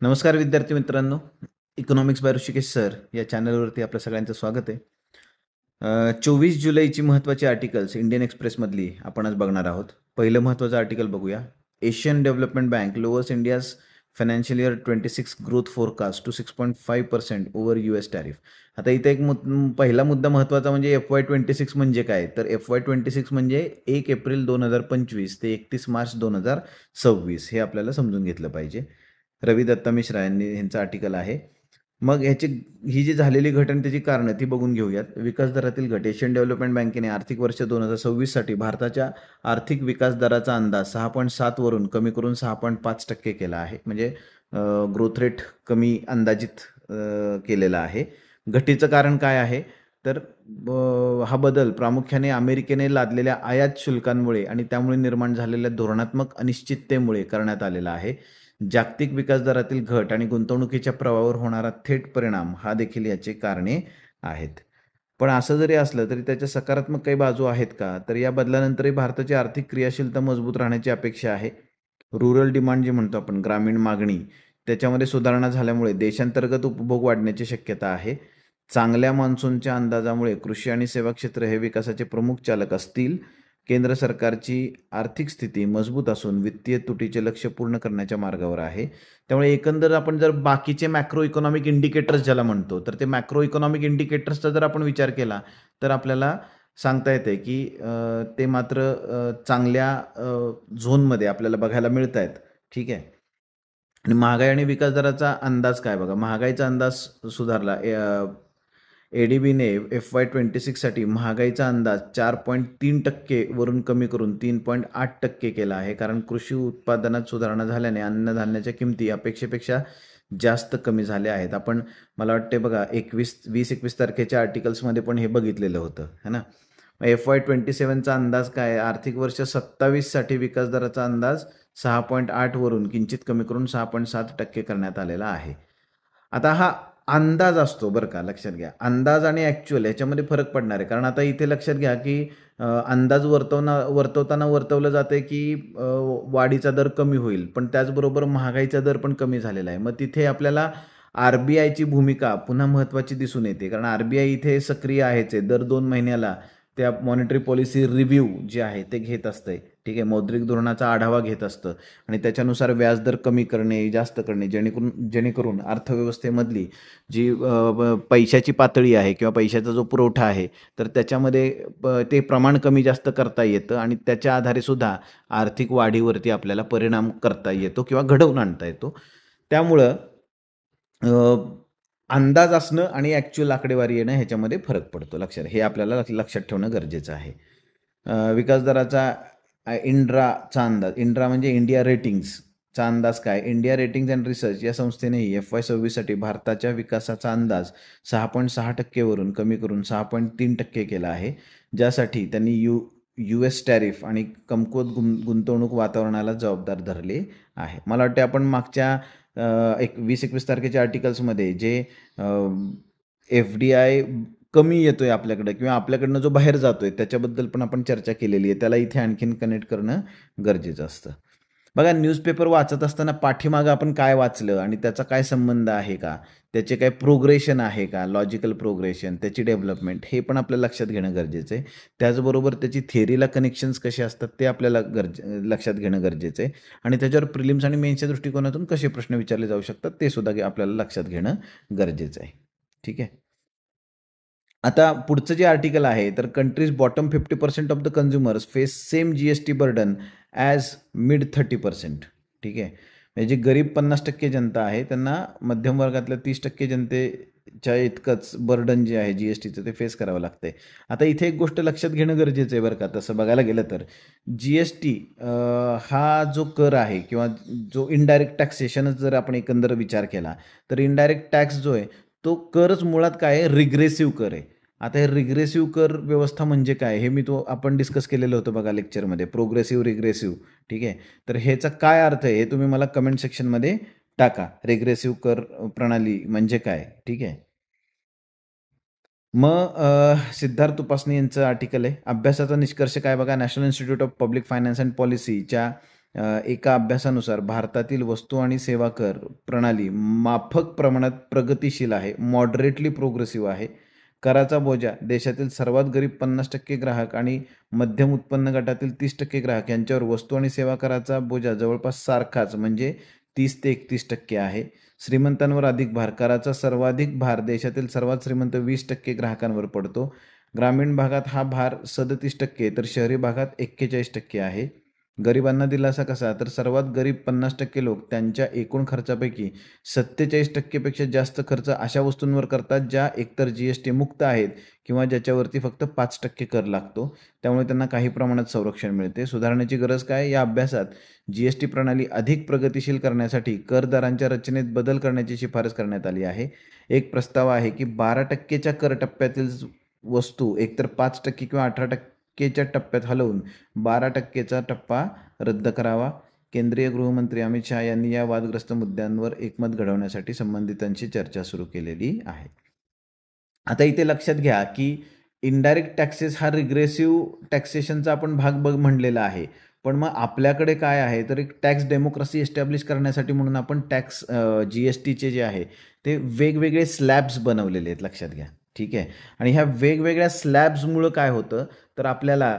नमस्कार विद्यार्थी मित्रांनो. इकॉनॉमिक्स बाय ऋषिकेश सर या चॅनलवरती आपल्या सगळ्यांचं स्वागत आहे. 24 जुलैची महत्त्वाची आर्टिकल्स इंडियन एक्सप्रेसमधली आपण आज बघणार आहोत. पहिलं महत्त्वाचं आर्टिकल बघूया. Asian development bank lowers India's financial year 26 growth forecast to 6.5% over US tariff. आता इथे पहिला मुद्दा महत्त्वाचा म्हणजे FY26 म्हणजे काय, तर FY26 म्हणजे 1 एप्रिल 2025 ते 31 मार्च 2026 हे आपल्याला समजून घेतलं पाहिजे. रवी दत्ता मिश्रा यांचं आर्टिकल आहे. मग ही जी झालेली घट आणि त्याची कारणं ती बघून घेऊयात. विकास दरातील घट. एशियन डेव्हलपमेंट बँकेने आर्थिक वर्ष 2026साठी भारताच्या आर्थिक विकास दराचा अंदाज 6.7 वरून कमी करून 6.5% केला आहे. म्हणजे ग्रोथ रेट कमी अंदाजित केलेला आहे. घटीचं कारण काय आहे, तर हा बदल प्रामुख्याने अमेरिकेने लादलेल्या आयात शुल्कांमुळे आणि त्यामुळे निर्माण झालेल्या धोरणात्मक अनिश्चिततेमुळे करण्यात आलेला आहे. जागतिक विकास दरातील घट आणि गुंतवणुकीच्या प्रवाहावर होणारा थेट परिणाम हा देखील याचे कारणे आहेत. पण असं जरी असलं तरी त्याच्या सकारात्मक काही बाजू आहेत का, तर या बदलानंतरही भारताची आर्थिक क्रियाशीलता मजबूत राहण्याची अपेक्षा आहे. रुरल डिमांड जे म्हणतो आपण, ग्रामीण मागणी, त्याच्यामध्ये सुधारणा झाल्यामुळे देशांतर्गत उपभोग वाढण्याची शक्यता आहे. चांगल्या मान्सूनच्या अंदाजामुळे कृषी आणि सेवा क्षेत्र हे विकासाचे प्रमुख चालक असतील. केंद्र सरकारची आर्थिक स्थिती मजबूत असून वित्तीय तुटीचे लक्ष्य पूर्ण करण्याच्या मार्गावर आहे. त्यामुळे एकंदर आपण जर बाकीचे मॅक्रो इकॉनॉमिक इंडिकेटर्स ज्याला म्हणतो, तर ते मॅक्रो इकॉनॉमिक इंडिकेटर्सचा जर आपण विचार केला, तर आपल्याला सांगता येते की ते मात्र चांगल्या झोनमध्ये आपल्याला बघायला मिळत आहेत. ठीक आहे. आणि महागाई आणि विकास दराचा अंदाज काय बघा, महागाईचा अंदाज सुधारला. ADBने FY26साठी महागाईचा अंदाज 4.3% वरून कमी करून 3.8% केला आहे. कारण कृषी उत्पादनात सुधारणा झाल्याने अन्नधान्याच्या किमती अपेक्षेपेक्षा जास्त कमी झाल्या आहेत. आपण मला वाटते बघा 20-21 तारखेच्या आर्टिकल्समध्ये पण हे बघितलेलं होतं है ना. FY27चा अंदाज काय आहे, आर्थिक वर्ष 27साठी विकास दराचा अंदाज 6.8 वरून किंचित कमी करून 6.7% करण्यात आलेला आहे. आता हा अंदाज असतो बरं का, लक्षात घ्या. अंदाज आणि ॲक्च्युअल याच्यामध्ये फरक पडणार आहे. कारण आता इथे लक्षात घ्या की अंदाज वर्तवताना वर्तवलं जाते की वाढीचा दर कमी होईल, पण त्याचबरोबर महागाईचा दर पण कमी झालेला आहे. मग तिथे आपल्याला RBIची भूमिका पुन्हा महत्त्वाची दिसून येते. कारण RBI इथे सक्रिय आहेच आहे. दर 2 महिन्याला त्या मॉनिटरी पॉलिसी रिव्ह्यू जे आहे ते घेत असते. ठीक आहे. मौद्रिक धोरणाचा आढावा घेत असतं आणि त्याच्यानुसार व्याजदर कमी करणे, जास्त करणे, जेणेकरून अर्थव्यवस्थेमधली जी पैशाची पातळी आहे किंवा पैशाचा जो पुरवठा आहे, तर त्याच्यामध्ये ते प्रमाण कमी जास्त करता येतं आणि त्याच्या आधारे सुद्धा आर्थिक वाढीवरती आपल्याला परिणाम करता येतो किंवा घडवून आणता येतो. त्यामुळं अंदाज असणं आणि ॲक्च्युअल आकडेवारी येणं ह्याच्यामध्ये फरक पडतो. हे आपल्याला लक्षात ठेवणं गरजेचं आहे. विकास दराचा इंड्राचा अंदाज. इंड्रा म्हणजे इंडिया रेटिंग्सचा अंदाज काय? इंडिया रेटिंग्ज अँड रिसर्च या संस्थेनेही FY26साठी भारताच्या विकासाचा अंदाज 6.6% वरून कमी करून 6.3% केला आहे. ज्यासाठी त्यांनी US टॅरिफ आणि कमकुवत गुंतवणूक वातावरणाला जबाबदार धरले आहे. मला वाटते आपण मागच्या 20-21 तारखेच्या आर्टिकल्समध्ये जे FDI कमी येतोय आपल्याकडे किंवा आपल्याकडनं जो बाहेर जातोय त्याच्याबद्दल पण आपण चर्चा केलेली आहे. त्याला इथे आणखीन कनेक्ट करणं गरजेचं असतं. बघा, न्यूजपेपर वाचत असताना पाठीमागं आपण काय वाचलं आणि त्याचा काय संबंध आहे का, त्याचे काय प्रोग्रेशन आहे का, लॉजिकल प्रोग्रेशन, त्याची डेव्हलपमेंट, हे पण आपल्याला लक्षात घेणं गरजेचं आहे. त्याचबरोबर त्याची थिअरीला कनेक्शन्स कसे असतात ते आपल्याला लक्षात घेणं गरजेचं आहे. आणि त्याच्यावर प्रिलिम्स आणि मेन्सच्या दृष्टिकोनातून कसे प्रश्न विचारले जाऊ शकतात ते सुद्धा आपल्याला लक्षात घेणं गरजेचं आहे. ठीक आहे. आता पुढचं जे आर्टिकल आहे, तर countries bottom 50% of the consumers face same GST burden as mid 30%. ठीक आहे. म्हणजे जी गरीब 50% जनता आहे त्यांना मध्यम वर्गातल्या 30% जनतेच्या इतकंच बर्डन जे आहे GSTचं ते फेस करावं लागतंय. आता इथे एक गोष्ट लक्षात घेणं गरजेचं आहे बरं का, तसं बघायला गेलं तर GST हा जो कर आहे किंवा जो इनडायरेक्ट टॅक्सेशनच जर आपण एकंदर विचार केला, तर इनडायरेक्ट टॅक्स जो आहे तो करच मुळात काय आहे, रिग्रेसिव्ह कर आहे. आता हे रिग्रेसिव्ह कर व्यवस्था म्हणजे काय, हे आपण डिस्कस केलेलं होतं बघा लेक्चरमध्ये, प्रोग्रेसिव्ह, रिग्रेसिव्ह. ठीक आहे. तर ह्याचा काय अर्थ आहे हे तुम्ही मला कमेंट सेक्शनमध्ये टाका. रिग्रेसिव्ह कर प्रणाली म्हणजे काय. ठीक आहे. मग सिद्धार्थ उपासनी यांचं आर्टिकल आहे. अभ्यासाचा निष्कर्ष काय बघा, national institute of public finance and पॉलिसीच्या एका अभ्यासानुसार भारतातील वस्तू आणि सेवा कर प्रणाली माफक प्रमाणात प्रगतिशील आहे, मॉडरेटली प्रोग्रेसिव्ह आहे. कराचा बोजा देशातील सर्वात गरीब 50% ग्राहक आणि मध्यम उत्पन्न गटातील 30% ग्राहक यांच्यावर वस्तू आणि सेवा कराचा बोजा जवळपास सारखाच म्हणजे 30 ते 31% आहे. श्रीमंतांवर अधिक भार कराचा सर्वाधिक भार देशातील सर्वात श्रीमंत 20% ग्राहकांवर पडतो. ग्रामीण भागात हा भार 37% तर शहरी भागात 41% आहे. गरिबांना दिलासा कसा तर सर्वात गरीब 50% लोक त्यांच्या एकूण खर्चापैकी 47% पेक्षा जास्त खर्च अशा वस्तूंवर करतात ज्या एकतर GST मुक्त आहेत किंवा ज्याच्यावरती फक्त 5% कर लागतो. त्यामुळे त्यांना काही प्रमाणात संरक्षण मिळते. सुधारण्याची गरज काय? या अभ्यासात GST प्रणाली अधिक प्रगतिशील करण्यासाठी करदरांच्या रचनेत बदल करण्याची शिफारस करण्यात आली आहे. एक प्रस्ताव आहे की 12%च्या कर टप्प्यातील वस्तू एकतर 5% किंवा 18%च्या टप्प्यात हलवून 12%चा टप्पा रद्द करावा. केंद्रीय गृहमंत्री अमित शहा यांनी या वादग्रस्त मुद्द्यांवर एकमत घडवण्यासाठी संबंधितांशी चर्चा सुरू केलेली आहे. आता इथे लक्षात घ्या की इनडायरेक्ट टॅक्सेस हा रिग्रेसिव्ह टॅक्सेशनचा आपण भाग म्हणलेला आहे. पण मग आपल्याकडे काय आहे तर एक टॅक्स डेमोक्रेसी एस्टॅब्लिश करण्यासाठी म्हणून आपण टॅक्स GSTचे जे आहे ते वेगवेगळे स्लॅब्स बनवलेले आहेत, लक्षात घ्या. ठीक आहे. आणि ह्या वेगवेगळ्या स्लॅब्समुळं काय होतं तर आपल्याला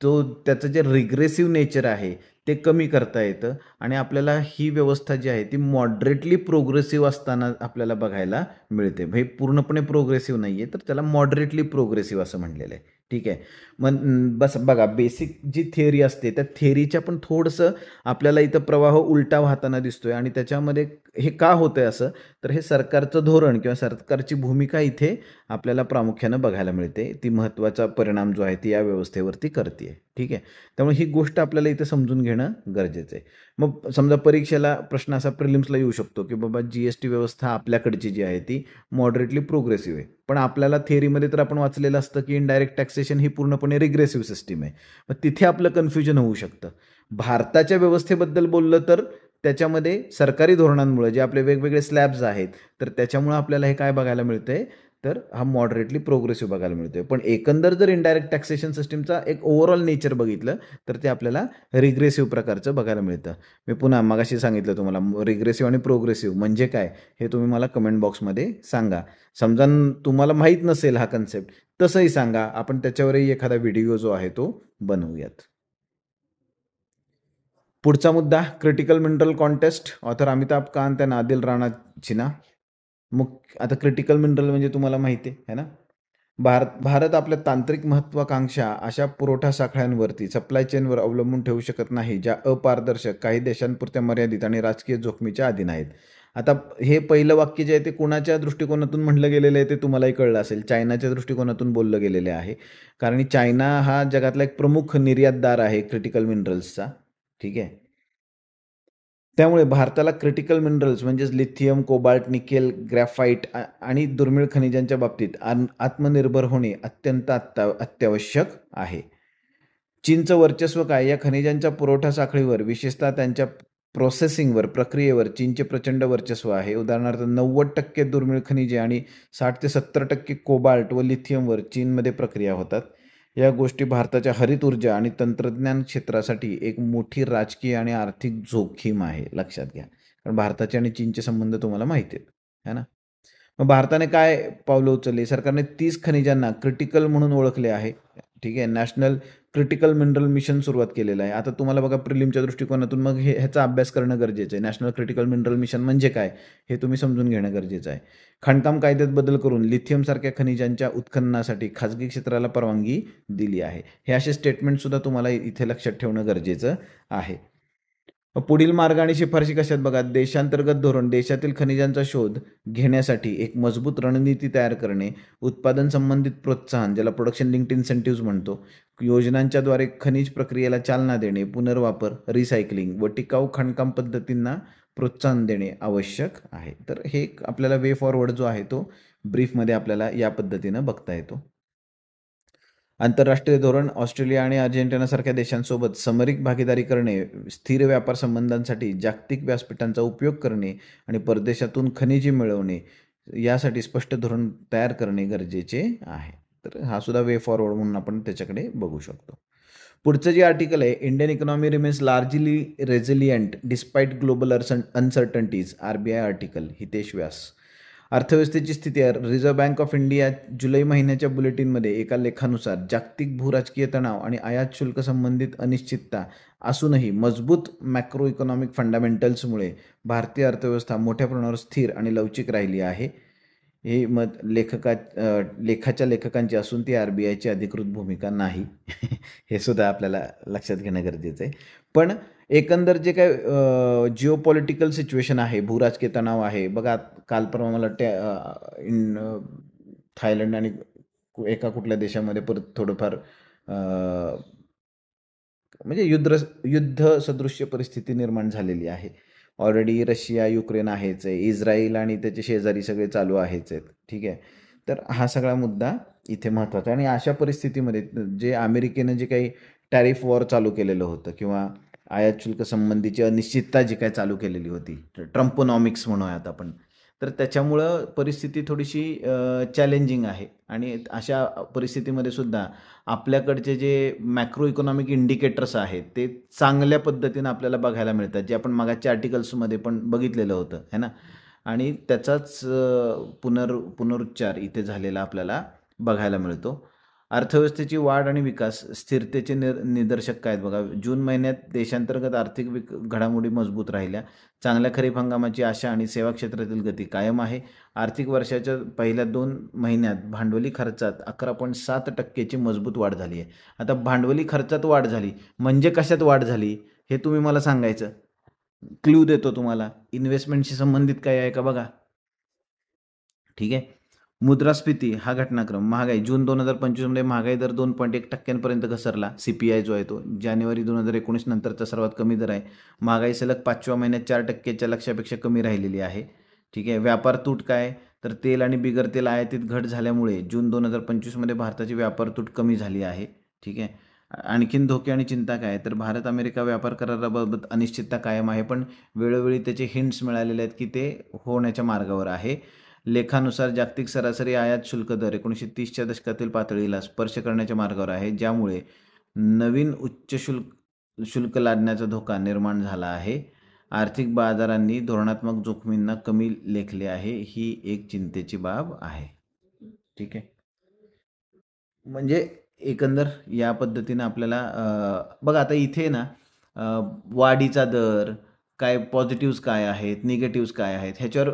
त्याचं जे रिग्रेसिव्ह नेचर आहे ते कमी करता येतं आणि आपल्याला ही व्यवस्था जी आहे ती मॉडरेटली प्रोग्रेसिव्ह असताना आपल्याला बघायला मिळते. हे पूर्णपणे प्रोग्रेसिव्ह नाही आहे तर त्याला मॉडरेटली प्रोग्रेसिव्ह असं म्हणलेलं आहे. ठीक आहे. मग बस बघा, बेसिक जी थिअरी असते त्या थिअरीच्या पण थोडंसं आपल्याला इथं प्रवाह उलटा वाहताना दिसतोय आणि त्याच्यामध्ये हे का होतंय असं तर हे सरकारचं धोरण किंवा सरकारची भूमिका इथे आपल्याला प्रामुख्यानं बघायला मिळते. ती महत्त्वाचा परिणाम जो आहे ती या व्यवस्थेवरती करते. ठीक आहे. त्यामुळे ही गोष्ट आपल्याला इथे समजून घेणं गरजेचं आहे. मग समजा परीक्षेला प्रश्न असा प्रिलिम्सला येऊ शकतो की बाबा GST व्यवस्था आपल्याकडची जी आहे ती मॉडरेटली प्रोग्रेसिव्ह आहे. पण आपल्याला थिअरीमध्ये तर आपण वाचलेलं असतं की इनडायरेक्ट टॅक्सेशन ही पूर्णपणे रिग्रेसिव्ह सिस्टीम आहे. मग तिथे आपलं कन्फ्युजन होऊ शकतं. भारताच्या व्यवस्थेबद्दल बोललं तर त्याच्यामध्ये सरकारी धोरणांमुळे जे आपले वेगवेगळे स्लॅब्स आहेत तर त्याच्यामुळे आपल्याला हे काय बघायला मिळतंय तर हा मॉडरेटली प्रोग्रेसिव्ह बघायला मिळतोय. पण एकंदर जर इनडायरेक्ट टॅक्सेशन सिस्टीमचा एक ओव्हरऑल नेचर बघितलं तर ते आपल्याला रिग्रेसिव्ह प्रकारचं बघायला मिळतं. मी पुन्हा मगाशी सांगितलं तुम्हाला रिग्रेसिव्ह आणि प्रोग्रेसिव्ह म्हणजे काय हे तुम्ही मला कमेंट बॉक्समध्ये सांगा. समजा तुम्हाला माहीत नसेल हा कन्सेप्ट तसंही सांगा, आपण त्याच्यावरही एखादा व्हिडिओ जो आहे तो बनवूयात. पुढचा मुद्दा critical mineral contest, author Amitabh Kant आणि आदिल राणा छिना. आता क्रिटिकल मिनरल म्हणजे तुम्हाला माहिती आहे ना. भारत आपल्या तांत्रिक महत्वाकांक्षा अशा पुरवठा साखळ्यांवरती सप्लाय चेनवर अवलंबून ठेवू शकत नाही ज्या अपारदर्शक, काही देशांपुरत्या मर्यादित आणि राजकीय जोखमीच्या अधीन आहेत. आता हे पहिलं वाक्य जे आहे ते कुणाच्या दृष्टिकोनातून म्हणलं गेलेलं आहे ते तुम्हालाही कळलं असेल. चायनाच्या दृष्टिकोनातून बोललं गेलेलं आहे. कारण चायना हा जगातला एक प्रमुख निर्यातदार आहे क्रिटिकल मिनरल्सचा. ठीक आहे. त्यामुळे भारताला क्रिटिकल मिनरल्स म्हणजेच लिथियम, कोबाल्ट, निकेल, ग्रॅफाईट आणि दुर्मिळ खनिजांच्या बाबतीत आत्मनिर्भर होणे अत्यंत अत्यावश्यक आहे. चीनचं वर्चस्व काय? या खनिजांच्या पुरवठा साखळीवर विशेषतः त्यांच्या प्रोसेसिंगवर, प्रक्रियेवर चीनचे प्रचंड वर्चस्व आहे. उदाहरणार्थ 90% दुर्मिळ खनिजे आणि 60 ते 70% कोबाल्ट व लिथियमवर चीनमध्ये प्रक्रिया होतात. या गोष्टी भारताच्या हरित ऊर्जा आणि तंत्रज्ञान क्षेत्रासाठी एक मोठी राजकीय आणि आर्थिक जोखीम आहे, लक्षात घ्या. कारण भारताचे आणि चीनचे संबंध तुम्हाला माहिती आहेत, है ना. मग भारताने काय पावलं उचलली? सरकारने 30 खनिजांना क्रिटिकल म्हणून ओळखले आहे. ठीक आहे. नॅशनल क्रिटिकल मिनरल मिशन सुरुवात केलेलं आहे. आता तुम्हाला बघा प्रिलिमच्या दृष्टिकोनातून मग ह्याचा अभ्यास करणं गरजेचं आहे. नॅशनल क्रिटिकल मिनरल मिशन म्हणजे काय हे तुम्ही समजून घेणं गरजेचं आहे. खाणकाम कायद्यात बदल करून लिथियमसारख्या खनिजांच्या उत्खननासाठी खाजगी क्षेत्राला परवानगी दिली आहे. हे असे स्टेटमेंटसुद्धा तुम्हाला इथे लक्षात ठेवणं गरजेचं आहे. पुढील मार्ग आणि शिफारशी कशात बघा. देशांतर्गत धोरण, देशातील खनिजांचा शोध घेण्यासाठी एक मजबूत रणनीती तयार करणे, उत्पादन संबंधित प्रोत्साहन ज्याला प्रोडक्शन लिंक्ड इन्सेंटिव्ज म्हणतो, योजनांच्याद्वारे खनिज प्रक्रियेला चालना देणे, पुनर्वापर, रिसायकलिंग व टिकाऊ खाणकाम पद्धतींना प्रोत्साहन देणे आवश्यक आहे. तर हे आपल्याला वे फॉरवर्ड जो आहे तो ब्रीफमध्ये आपल्याला या पद्धतीनं बघता येतो. आंतरराष्ट्रीय धोरण, ऑस्ट्रेलिया आणि अर्जेंटिनासारख्या देशांसोबत समरिक भागीदारी करणे, स्थिर व्यापार संबंधांसाठी जागतिक व्यासपीठांचा उपयोग करणे आणि परदेशातून खनिजे मिळवणे यासाठी स्पष्ट धोरण तयार करणे गरजेचे आहे. तर हा सुद्धा वे फॉरवर्ड म्हणून आपण त्याच्याकडे बघू शकतो. पुढचं जे आर्टिकल आहे, Indian economy remains largely resilient despite global uncertainties, RBI article, Hitesh Vyas. अर्थव्यवस्थेची स्थिती आहे. रिझर्व्ह बँक ऑफ इंडिया जुलै महिन्याच्या बुलेटिनमध्ये एका लेखानुसार जागतिक भूराजकीय तणाव आणि आयात शुल्क संबंधित अनिश्चितता असूनही मजबूत मॅक्रो इकॉनॉमिक फंडामेंटल्समुळे भारतीय अर्थव्यवस्था मोठ्या प्रमाणावर स्थिर आणि लवचिक राहिली आहे. हे मत लेखाच्या लेखकांची असून ती RBIची अधिकृत भूमिका नाही. हे सुद्धा आपल्याला लक्षात घेणं गरजेचं आहे. पण एकंदर जे काय जिओपॉलिटिकल सिच्युएशन आहे, भूराजकीय तणाव आहे बघा. काल परवा मला थायलंड आणि एका कुठल्या देशामध्ये परत थोडंफार म्हणजे युद्ध सदृश्य परिस्थिती निर्माण झालेली आहे. ऑलरेडी रशिया, युक्रेन आहेच आहे, इस्रायल आणि त्याचे शेजारी सगळे चालू आहेच आहेत. ठीक आहे. तर हा सगळा मुद्दा इथे महत्त्वाचा आहे. आणि अशा परिस्थितीमध्ये जे अमेरिकेनं जे काही टॅरिफ वॉर चालू केलेलं होतं किंवा आयात शुल्क संबंधीची अनिश्चितता जी काय चालू केलेली होती, ट्रम्पोनॉमिक्स म्हणूयात आपण, तर त्याच्यामुळं परिस्थिती थोडीशी चॅलेंजिंग आहे. आणि अशा परिस्थितीमध्ये सुद्धा आपल्याकडचे जे मॅक्रो इकॉनॉमिक इंडिकेटर्स आहेत ते चांगल्या पद्धतीनं आपल्याला बघायला मिळतात, जे आपण मागच्या आर्टिकल्समध्ये पण बघितलेलं होतं है ना. आणि त्याचाच पुनरुच्चार इथे झालेला आपल्याला बघायला मिळतो. अर्थव्यवस्थेची वाढ आणि विकास स्थिरतेचे निदर्शक काय आहेत बघा. जून महिन्यात देशांतर्गत आर्थिक घडामोडी मजबूत राहिल्या. चांगल्या खरीप हंगामाची आशा आणि सेवा क्षेत्रातील गती कायम आहे. आर्थिक वर्षाच्या पहिल्या 2 महिन्यात भांडवली खर्चात 11.7% मजबूत वाढ झाली आहे. आता भांडवली खर्चात वाढ झाली म्हणजे कशात वाढ झाली हे तुम्ही मला सांगायचं. क्लू देतो तुम्हाला. इन्व्हेस्टमेंटशी संबंधित काय आहे का बघा. ठीक आहे. मुद्रास्फीती हा घटनाक्रम. महागाई जून 2025मध्ये महागाई दर 2.1% घसरला. CPI जो आहे तो जानेवारी 2019 नंतरचा सर्वात कमी दर आहे. महागाई सलग 5व्या महिन्यात 4%च्या लक्ष्यापेक्षा कमी राहिलेली आहे. ठीक आहे. व्यापार तूट काय, तर तेल आणि बिगर तेल आयातीत घट झाल्यामुळे जून 2025मध्ये भारताची व्यापार तूट कमी झाली आहे. ठीक आहे. आणखीन धोके आणि चिंता काय, तर भारत अमेरिका व्यापार कराराबाबत अनिश्चितता कायम आहे, पण वेळोवेळी त्याचे हिंट्स मिळालेले आहेत की ते होण्याच्या मार्गावर आहे. लेखानुसार जागतिक सरासरी आयात शुल्क दर 1930च्या दशकातील पातळीला स्पर्श करण्याच्या मार्गावर आहे, ज्यामुळे नवीन उच्च शुल्क लादण्याचा धोका निर्माण झाला आहे. आर्थिक बाजारांनी धोरणात्मक जोखमींना कमी लेखले आहे. ही एक चिंतेची बाब आहे. ठीक आहे. म्हणजे एकंदर या पद्धतीनं आपल्याला बघा आता इथे ना वाढीचा दर काय, पॉझिटिव्ह्ज काय आहेत, निगेटिव्ह्ज काय आहेत, ह्याच्यावर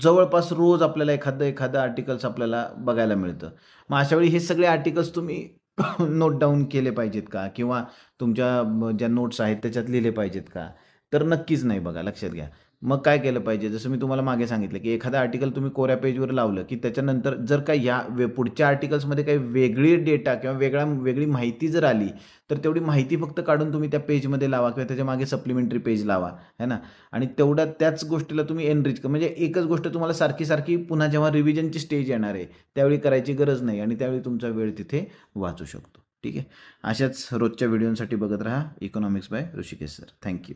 जवळपास रोज आपल्याला एखादं आर्टिकल्स आपल्याला बघायला मिळतं. मग अशावेळी हे सगळे आर्टिकल्स तुम्ही नोट डाऊन केले पाहिजेत का, किंवा तुमच्या ज्या नोट्स आहेत त्याच्यात लिहिले पाहिजेत का, तर नक्कीच नाही. बघा लक्षात घ्या. मग काय केलं पाहिजे, जसं मी तुम्हाला मागे सांगितलं की एखादं आर्टिकल तुम्ही कोऱ्या पेजवर लावलं की त्याच्यानंतर जर का पुढच्या आर्टिकल्समध्ये काही वेगळी डेटा किंवा वेगळी माहिती जर आली तर तेवढी माहिती फक्त काढून तुम्ही त्या पेजमध्ये लावा किंवा त्याच्या मागे सप्लिमेंटरी पेज लावा है ना. आणि त्याच गोष्टीला तुम्ही एनरिच म्हणजे एकच गोष्ट तुम्हाला सारखी सारखी पुन्हा जेव्हा रिव्हिजनची स्टेज येणार आहे त्यावेळी करायची गरज नाही आणि त्यावेळी तुमचा वेळ तिथे वाचू शकतो. ठीक आहे. अशाच रोजच्या व्हिडिओसाठी बघत राहा economics by Rishikesh sir. Thank you.